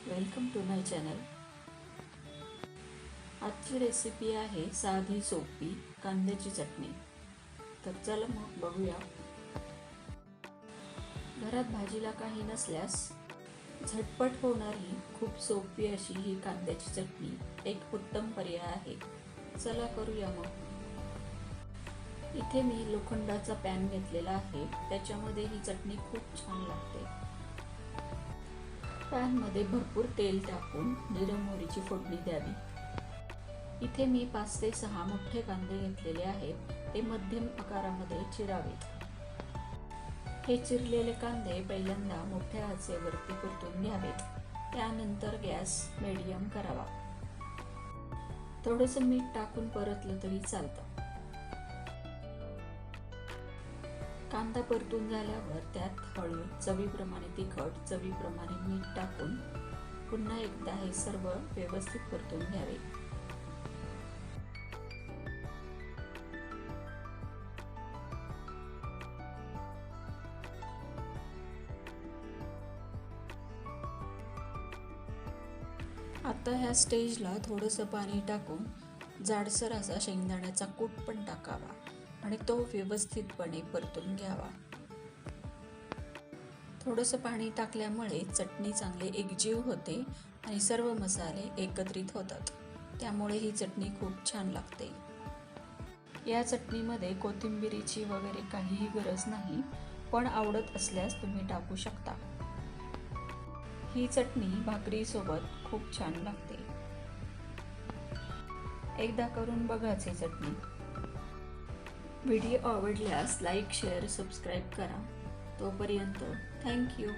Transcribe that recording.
Welcome to my channel. आजची recipe आहे साधी सोपी कांद्याची चटणी। तर चला मग बघूया। घरात भाजीला काही नसल्यास झटपट होणारी खूप सोपी अशी ही कांद्याची चटणी एक उत्तम पर्याय आहे। चला करूया मग। इथे मी लोखंडाचा पॅन घेतलेला आहे, त्याच्यामध्ये ही चटणी खूप छान लागते। पॅन मध्ये भरपूर तेल टाकून जिरे मोहरीची फोडणी द्यावी। इथे मी 5 ते 6 मोठे कांदे घेतलेले आहेत, ते मध्यम आकारामध्ये चिरावेत। हे चिरलेले कांदे पहिल्यांदा मोठ्या आचेवरती परतून घ्यावेत, त्यानंतर गॅस मीडियम करावा। थोडंसं मीठ टाकून परतलं तरी चालतं। कांदा परतून झाल्यावर त्यात हळद, चवीप्रमाणे तिखट, चवीप्रमाणे मीठ टाकून पुन्हा एकदा हे सर्व व्यवस्थित परतून घ्यावे। आता ह्या स्टेजला थोडंसं पाणी टाकून जाडसर असा शेंगदाण्याचा कूट पण टाकावा आणि तो व्यवस्थितपणे परतून घ्यावा। थोडंसं पाणी टाकल्यामुळे चटणी चांगली एकजीव होते आणि सर्व मसाले एकत्रित होतात, त्यामुळे ही चटणी खूप छान लागते। या चटणीमध्ये कोथिंबीरीची वगैरे काहीही गरज नाही, पण आवडत असल्यास तुम्ही टाकू शकता। ही चटणी भाकरीसोबत खूप छान लागते। एकदा करून बघाच ही चटणी। व्हिडिओ आवडल्यास लाईक, शेअर, सबस्क्राईब करा। तोपर्यंत थँक यू।